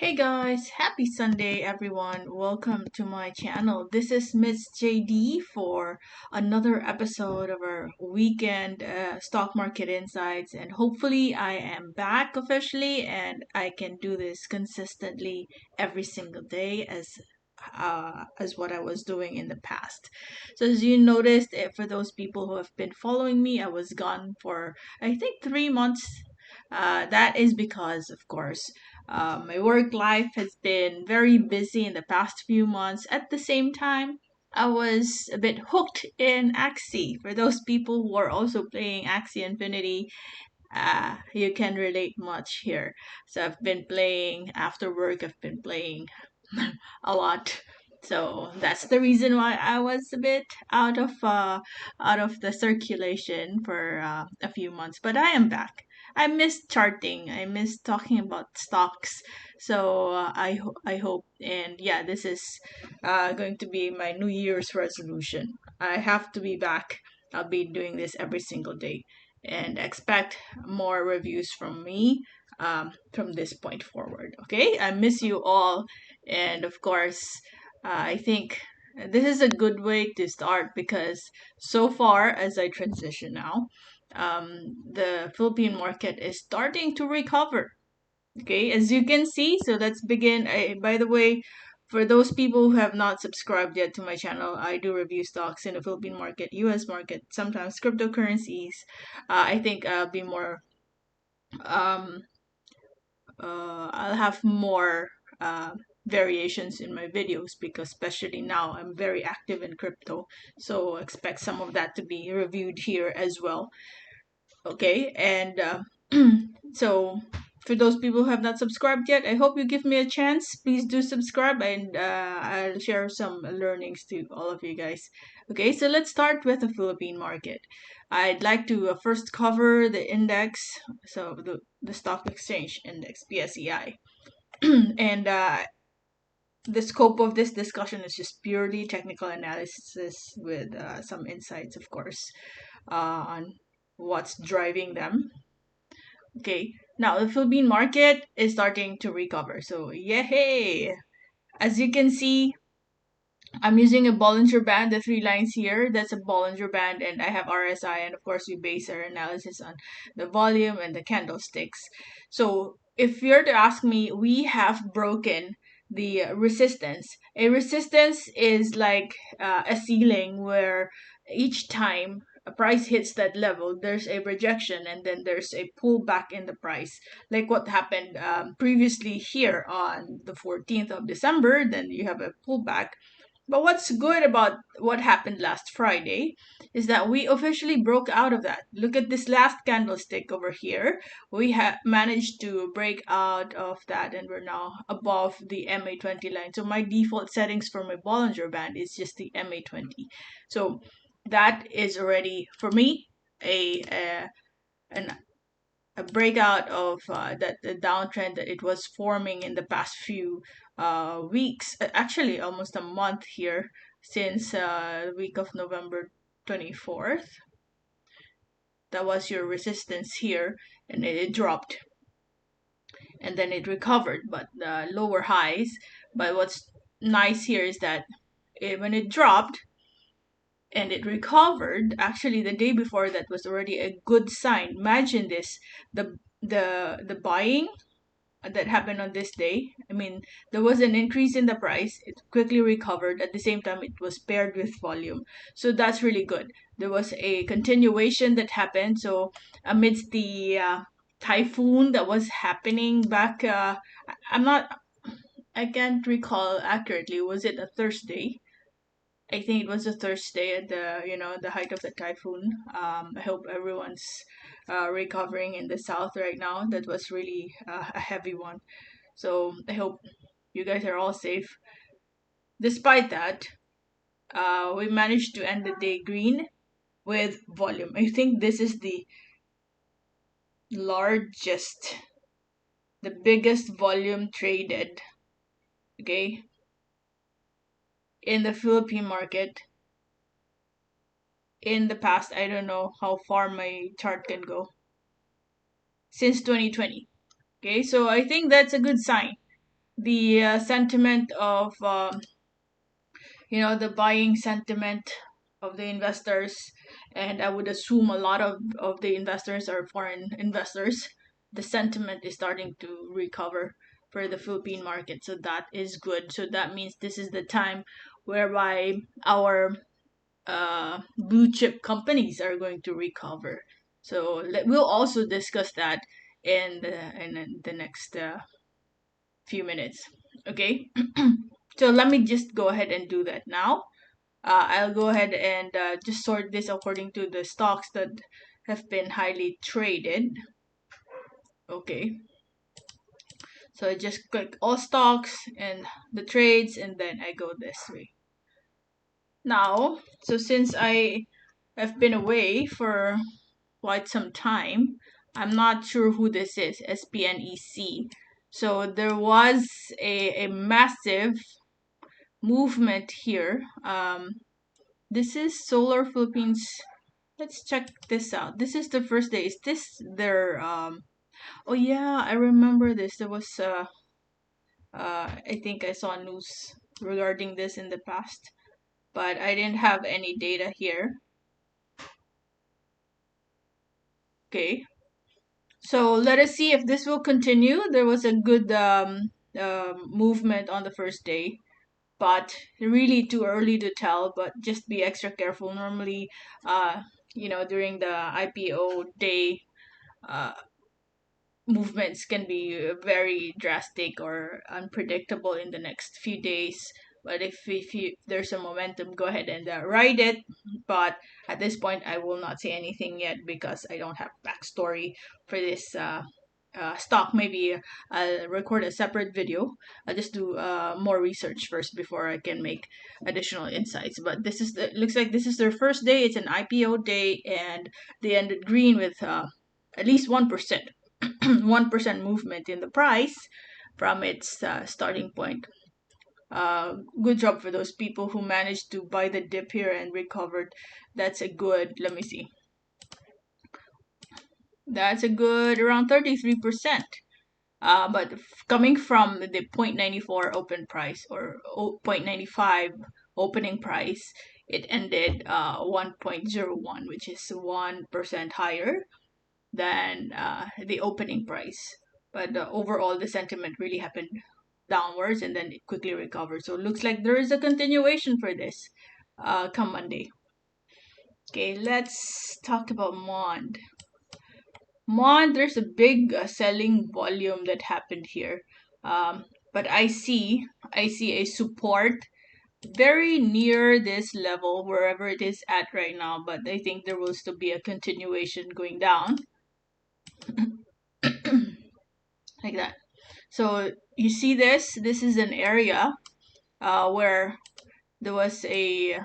Hey guys, happy Sunday everyone. Welcome to my channel. This is Miss Jaydee for another episode of our weekend stock market insights, and hopefully I am back officially and I can do this consistently every single day as what I was doing in the past. So as you noticed, for those people who have been following me, I was gone for I think 3 months. That is because, of course, my work life has been very busy in the past few months. At the same time, I was a bit hooked in Axie. For those people who are also playing Axie Infinity, you can relate much here. So I've been playing after work. I've been playing a lot. So that's the reason why I was a bit out of the circulation for a few months. But I am back. I miss charting. I miss talking about stocks. So I hope, and yeah, this is going to be my New Year's resolution. I have to be back. I'll be doing this every single day, and expect more reviews from me from this point forward. Okay, I miss you all, and of course, I think this is a good way to start because so far as I transition now, the Philippine market is starting to recover. Okay, as you can see, so let's begin. By the way, for those people who have not subscribed yet to my channel, I do review stocks in the Philippine market, US market, sometimes cryptocurrencies. I think um, I'll have more variations in my videos because especially now I'm very active in crypto. So expect some of that to be reviewed here as well. Okay, and so for those people who have not subscribed yet, I hope you give me a chance. Please do subscribe, and I'll share some learnings to all of you guys. Okay, so let's start with the Philippine market. I'd like to first cover the index, so the stock exchange index, PSEI. And the scope of this discussion is just purely technical analysis with some insights, of course, on what's driving them. Okay, now the Philippine market is starting to recover. So, yay! As you can see, I'm using a Bollinger Band, the three lines here. That's a Bollinger Band, and I have RSI, and of course, we base our analysis on the volume and the candlesticks. So, if you're to ask me, we have broken the resistance. A resistance is like a ceiling where each time a price hits that level, there's a rejection and then there's a pullback in the price, like what happened previously here on the 14th of December. Then you have a pullback, but what's good about what happened last Friday is that we officially broke out of that. Look at this last candlestick over here. We have managed to break out of that, and we're now above the MA20 line. So my default settings for my Bollinger Band is just the MA20. So that is already for me a an a breakout of that the downtrend that it was forming in the past few weeks, actually almost a month here, since the week of November 24th. That was your resistance here, and it dropped, and then it recovered, but lower highs. But what's nice here is that when it dropped and it recovered, actually the day before, that was already a good sign. Imagine this, the buying that happened on this day. I mean, there was an increase in the price, it quickly recovered. At the same time, it was paired with volume. So that's really good. There was a continuation that happened. So, amidst the typhoon that was happening back, I'm not, I can't recall accurately. Was it a Thursday? I think it was a Thursday at the height of the typhoon. I hope everyone's recovering in the south right now. That was really a heavy one. So I hope you guys are all safe. Despite that, we managed to end the day green with volume. I think this is the largest, the biggest volume traded, okay, in the Philippine market in the past. I don't know how far my chart can go, since 2020. Okay, so I think that's a good sign. the sentiment of the buying sentiment of the investors, and I would assume a lot of the investors are foreign investors. The sentiment is starting to recover for the Philippine market, so that is good. So that means this is the time whereby our blue chip companies are going to recover. So we'll also discuss that in the next few minutes. Okay. So let me just go ahead and do that now. I'll go ahead and just sort this according to the stocks that have been highly traded. Okay. So I just click all stocks and the trades, and then I go this way. Now, so since I have been away for quite some time, I'm not sure who this is, SPNEC. So there was a massive movement here. This is Solar Philippines. Let's check this out. This is the first day. Is this their oh yeah, I remember this. There was I think I saw news regarding this in the past, but I didn't have any data here. Okay. So let us see if this will continue. There was a good movement on the first day, but really too early to tell. But just be extra careful. Normally, during the IPO day, uh, movements can be very drastic or unpredictable in the next few days. But if there's a momentum, go ahead and ride it. But at this point, I will not say anything yet because I don't have backstory for this stock. Maybe I'll record a separate video. I'll just do more research first before I can make additional insights. But looks like this is their first day. It's an IPO day, and they ended green with at least 1%. 1% movement in the price from its starting point. Good job for those people who managed to buy the dip here and recovered. That's a good, let me see. That's a good around 33%. But coming from the 0.94 open price or 0.95 opening price, it ended 1.01, which is 1% higher than the opening price. But overall, the sentiment really happened downwards and then it quickly recovered. So it looks like there is a continuation for this come Monday. Okay, let's talk about MONDE. MONDE, there's a big selling volume that happened here. But I see a support very near this level, wherever it is at right now. But I think there will still be a continuation going down. Like that. So you see this? This is an area where there was a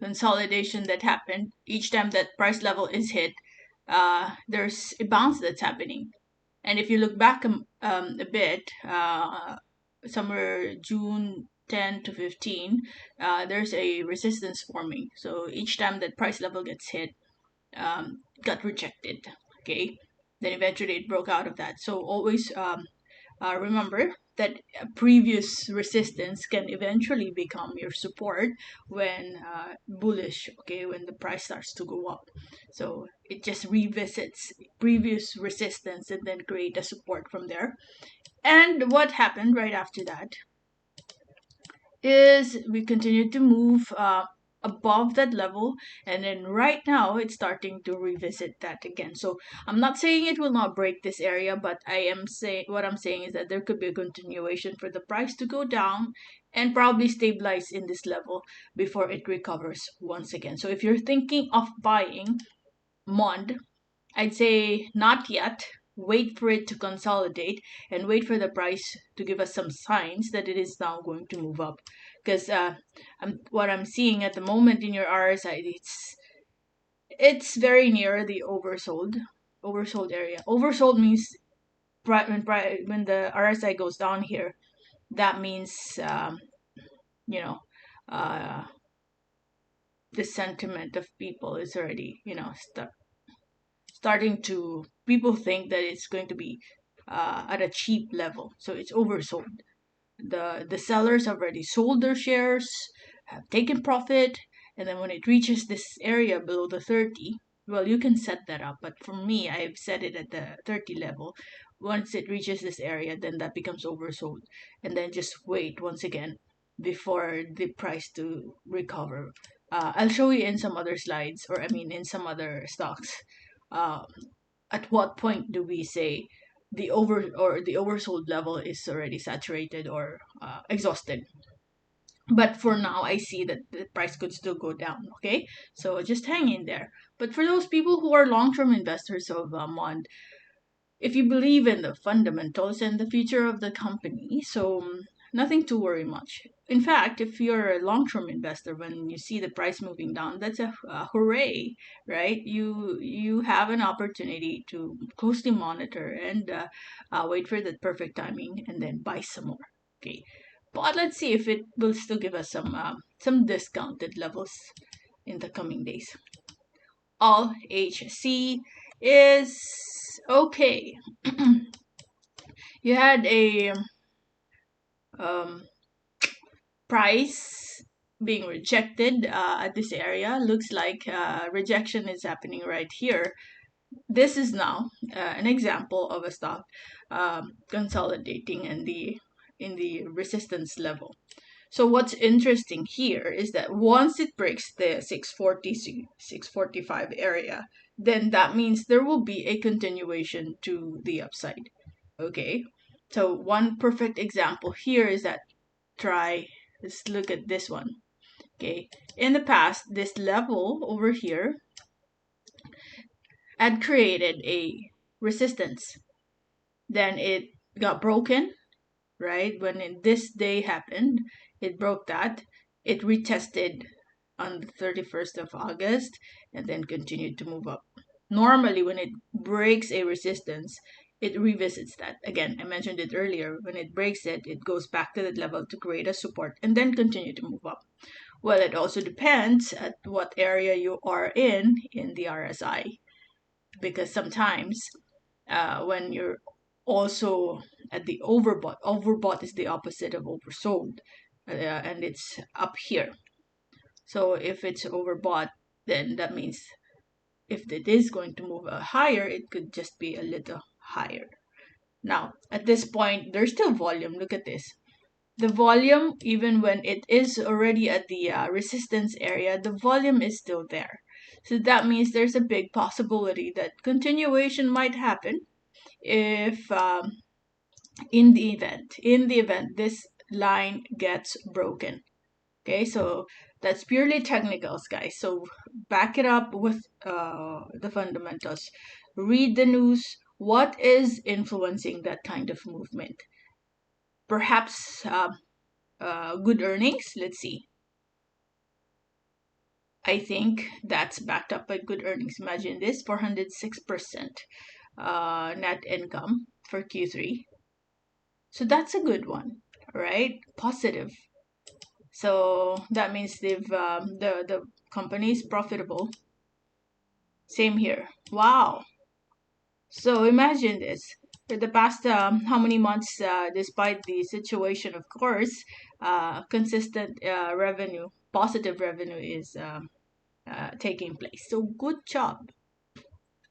consolidation that happened. Each time that price level is hit, there's a bounce that's happening. And if you look back a bit, somewhere June 10 to 15, there's a resistance forming. So each time that price level gets hit, got rejected. Okay, then eventually it broke out of that. So always remember that previous resistance can eventually become your support when bullish. Okay, when the price starts to go up. So it just revisits previous resistance and then create a support from there. And what happened right after that is we continued to move above that level, and then right now it's starting to revisit that again. So I'm not saying it will not break this area, but what I'm saying is that there could be a continuation for the price to go down and probably stabilize in this level before it recovers once again. So if you're thinking of buying MONDE, I'd say not yet. Wait for it to consolidate and wait for the price to give us some signs that it is now going to move up. Because what I'm seeing at the moment in your RSI, it's very near the oversold area. Oversold means when the RSI goes down here, that means you know the sentiment of people is already starting to, people think that it's going to be at a cheap level, so it's oversold. The sellers have already sold their shares, have taken profit, and then when it reaches this area below the 30, well, you can set that up. But for me, I've set it at the 30 level. Once it reaches this area, then that becomes oversold, and then just wait once again before the price to recover. I'll show you in some other slides, or I mean, in some other stocks. Uh, at what point do we say the oversold level is already saturated or exhausted? But for now, I see that the price could still go down. Okay, so just hang in there. But for those people who are long-term investors of MONDE, if you believe in the fundamentals and the future of the company, so nothing to worry much. In fact, if you're a long-term investor, when you see the price moving down, that's a hooray, right? You have an opportunity to closely monitor and wait for the perfect timing and then buy some more. Okay, but let's see if it will still give us some discounted levels in the coming days. ALLHC is okay. You had a um, price being rejected at this area. Looks like rejection is happening right here. This is now an example of a stock consolidating in the resistance level. So what's interesting here is that once it breaks the 640, 645 area, then that means there will be a continuation to the upside. Okay, so one perfect example here is that let's look at this one. Okay, in the past, this level over here had created a resistance. Then it got broken, right? When this day happened, it broke that. It retested on the 31st of August and then continued to move up. Normally, when it breaks a resistance, it revisits that. Again, I mentioned it earlier. When it breaks it, it goes back to that level to create a support and then continue to move up. Well, it also depends at what area you are in the RSI, because sometimes when you're also at the overbought is the opposite of oversold, and it's up here. So if it's overbought, then that means if it is going to move higher, it could just be a little higher. Now, at this point, there's still volume. Look at this. The volume, even when it is already at the resistance area, the volume is still there. So that means there's a big possibility that continuation might happen if in the event this line gets broken. Okay, so that's purely technicals, guys. So back it up with the fundamentals. Read the news. What is influencing that kind of movement? Perhaps good earnings. Let's see. I think that's backed up by good earnings. Imagine this, 406% net income for Q3. So that's a good one, right? Positive. So that means the company is profitable. Same here. Wow. So imagine this. For the past how many months, despite the situation, of course, consistent revenue, positive revenue is taking place. So good job,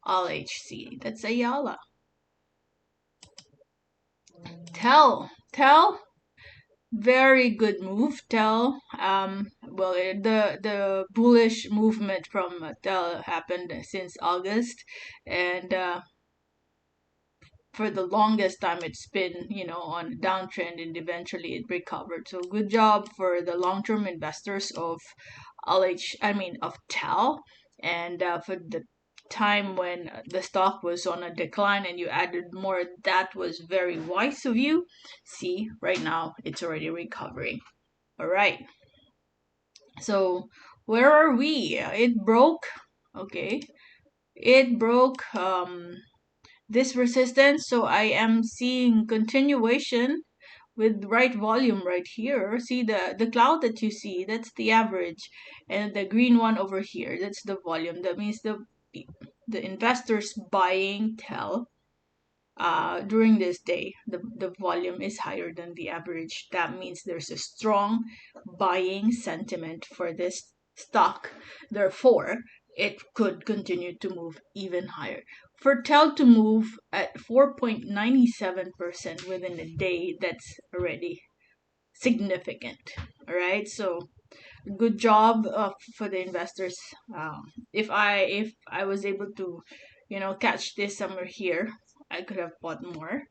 ALLHC. That's Ayala. Tell, very good move. Well, the bullish movement from Tell happened since August, and for the longest time it's been on a downtrend, and eventually it recovered. So good job for the long-term investors of of Tell, and for the time when the stock was on a decline and you added more, that was very wise of you. See, right now it's already recovering. All right, so where are we? It broke. Okay, it broke this resistance, so I am seeing continuation with right volume right here. See the cloud that you see, that's the average, and the green one over here, that's the volume. That means the investors buying Tell during this day, the volume is higher than the average. That means there's a strong buying sentiment for this stock. Therefore, it could continue to move even higher. For TEL to move at 4.97% within a day, that's already significant. All right, so good job for the investors. If I was able to, catch this somewhere here, I could have bought more.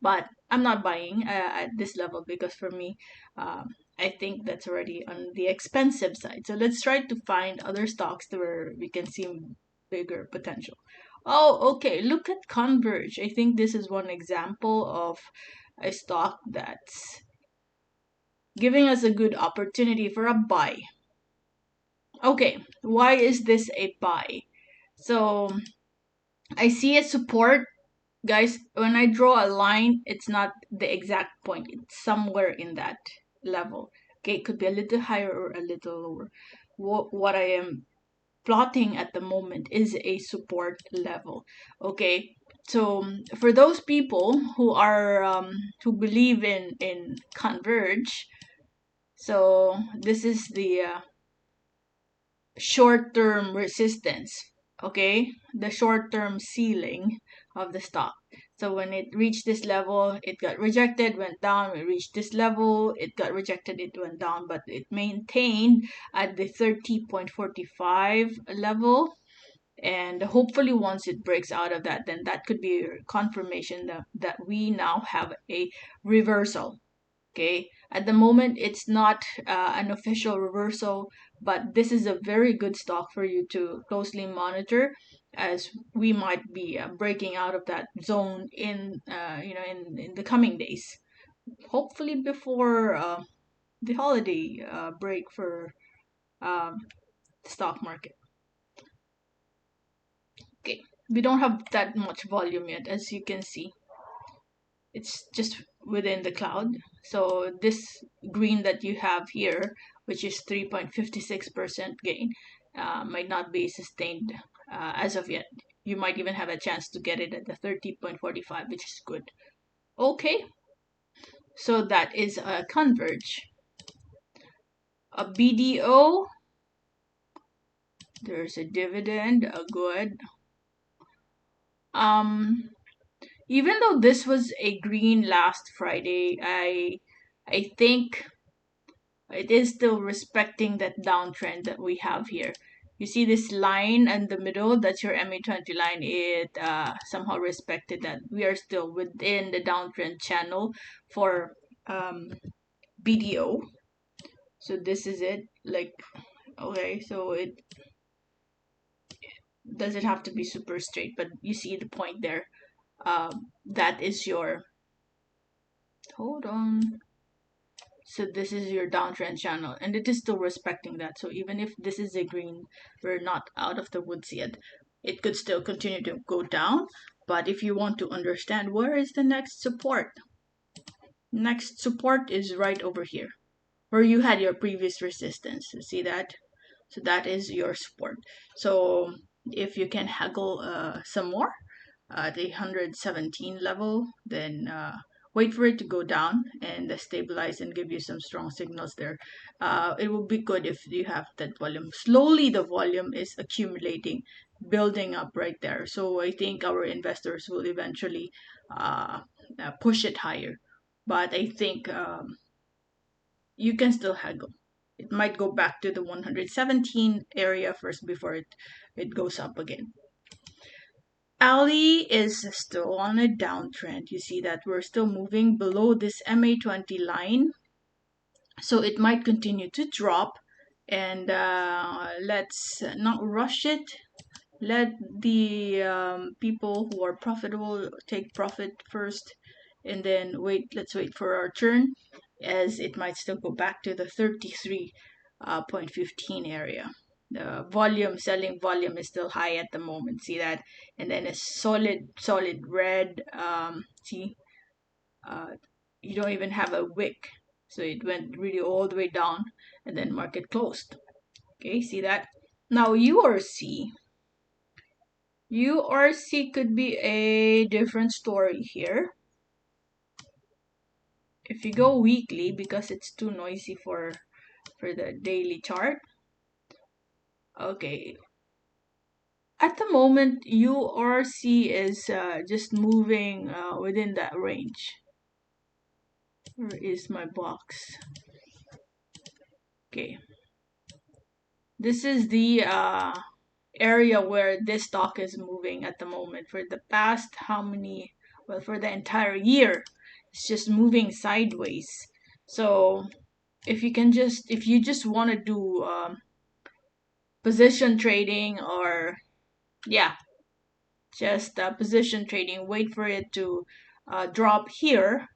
But I'm not buying at this level because for me, I think that's already on the expensive side. So let's try to find other stocks where we can see bigger potential. Oh, okay. Look at Converge. I think this is one example of a stock that's giving us a good opportunity for a buy. Okay, why is this a buy? So I see a support, guys. When I draw a line, it's not the exact point, it's somewhere in that level. Okay, it could be a little higher or a little lower. What I am plotting at the moment is a support level. Okay, so for those people who are who believe in Converge, so this is the short-term resistance, okay, the short-term ceiling of the stock. So when it reached this level, it got rejected, went down. It reached this level, it got rejected, it went down, but it maintained at the 30.45 level. And hopefully once it breaks out of that, then that could be a confirmation that we now have a reversal. Okay, at the moment it's not an official reversal, but this is a very good stock for you to closely monitor, as we might be breaking out of that zone in in the coming days, hopefully before the holiday break for um, the stock market. Okay, we don't have that much volume yet, as you can see. It's just within the cloud. So this green that you have here, which is 3.56% gain, might not be sustained as of yet. You might even have a chance to get it at the 30.45, which is good. Okay, so that is a Converge. A BDO, there's a dividend, a good. Even though this was a green last Friday, I think it is still respecting that downtrend that we have here. You see this line in the middle, that's your MA20 line. It somehow respected that. We are still within the downtrend channel for BDO. So this is it. Like, okay, so it doesn't have to be super straight, but you see the point there. That is your, hold on. So this is your downtrend channel, and it is still respecting that. So even if this is a green, we're not out of the woods yet. It could still continue to go down. But if you want to understand where is the next support is right over here, where you had your previous resistance. See that? So that is your support. So if you can haggle some more at the 117 level, then wait for it to go down and stabilize and give you some strong signals there. It will be good if you have that volume. Slowly the volume is accumulating, building up right there. So I think our investors will eventually push it higher. But I think you can still haggle. It might go back to the 117 area first before it goes up again. ALLHC is still on a downtrend. You see that we're still moving below this MA20 line. So it might continue to drop. And let's not rush it. Let the people who are profitable take profit first. And then let's wait for our turn, as it might still go back to the 33.15 area. The selling volume is still high at the moment. See that? And then a solid red. See, you don't even have a wick. So it went really all the way down, and then market closed. Okay, see that? Now URC. URC could be a different story here. If you go weekly, because it's too noisy for the daily chart. Okay. At the moment, URC is just moving within that range. Where is my box? Okay. This is the area where this stock is moving at the moment. For the past how many? Well, for the entire year, it's just moving sideways. So if you just want to do position trading, or yeah, just position trading, wait for it to drop here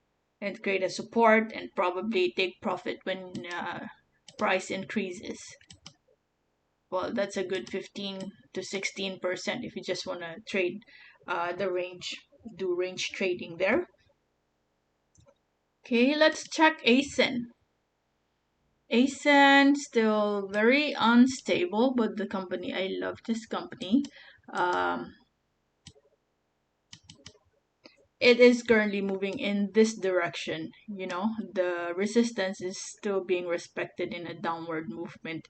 and create a support and probably take profit when price increases. Well, that's a good 15 to 16% if you just want to trade the range, do range trading there. Okay, let's check ACEN. ACEN still very unstable, but the company, I love this company. It is currently moving in this direction. The resistance is still being respected in a downward movement,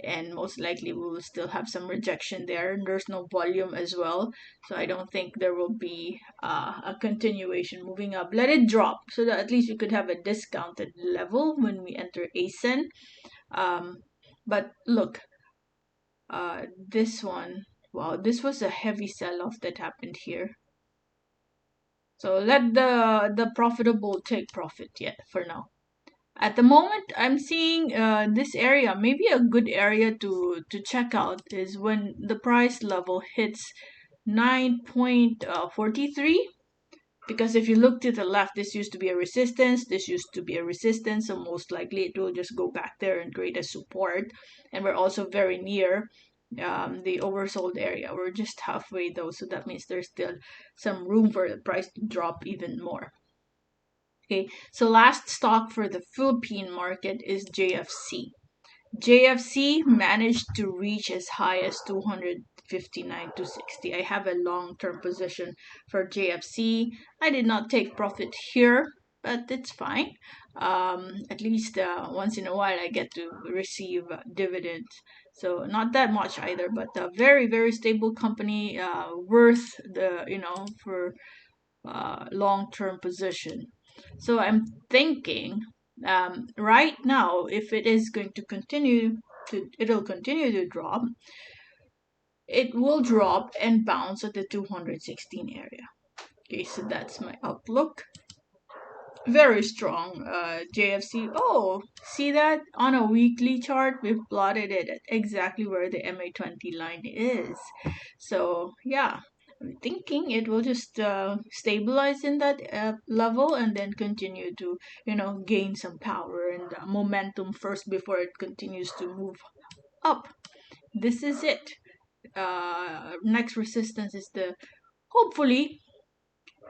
and most likely we will still have some rejection there. There's no volume as well, so I don't think there will be a continuation moving up. Let it drop so that at least we could have a discounted level when we enter ACEN. But look, this one, wow, this was a heavy sell-off that happened here. So let the profitable take profit, yeah, for now. At the moment, I'm seeing this area, maybe a good area to check out is when the price level hits 9.43. Because if you look to the left, this used to be a resistance, this used to be a resistance, so most likely it will just go back there and create a support. And we're also very near the oversold area. We're just halfway though, so that means there's still some room for the price to drop even more. Okay, so last stock for the Philippine market is JFC. JFC managed to reach as high as 259 to 60. I have a long-term position for JFC. I did not take profit here, but it's fine. At least once in a while I get to receive dividends. So not that much either, but a very, very stable company, worth the, for long-term position. So I'm thinking right now, if it is going to it'll continue to drop. It will drop and bounce at the 216 area. Okay, so that's my outlook. Very strong JFC. Oh, see that? On a weekly chart, we've plotted it at exactly where the MA20 line is. So, yeah, I'm thinking it will just stabilize in that level and then continue to, gain some power and momentum first before it continues to move up. This is it. Next resistance is hopefully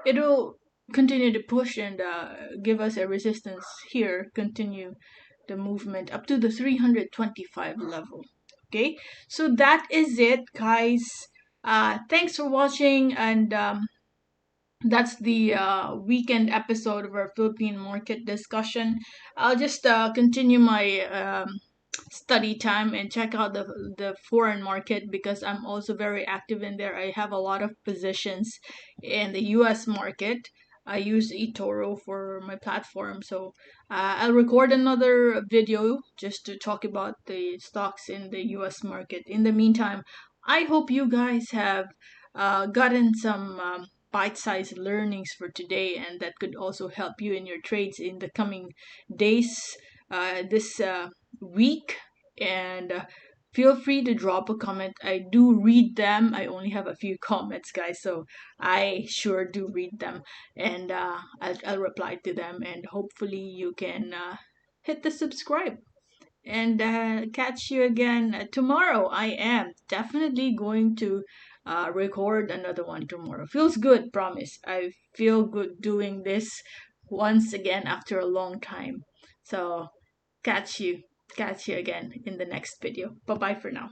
it'll continue to push and give us a resistance here, continue the movement up to the 325 level. Okay, so that is it, guys. Thanks for watching, and that's the weekend episode of our Philippine market discussion. I'll just continue my study time and check out the foreign market, because I'm also very active in there. I have a lot of positions in the US market. I use eToro for my platform, so I'll record another video just to talk about the stocks in the US market. In the meantime, I hope you guys have gotten some bite-sized learnings for today, and that could also help you in your trades in the coming days, this week. And feel free to drop a comment. I do read them. I only have a few comments, guys, so I sure do read them, and I'll reply to them, and hopefully you can hit the subscribe, and catch you again tomorrow. I am definitely going to record another one tomorrow. Feels good, promise. I feel good doing this once again after a long time. So catch you again in the next video. Bye bye for now.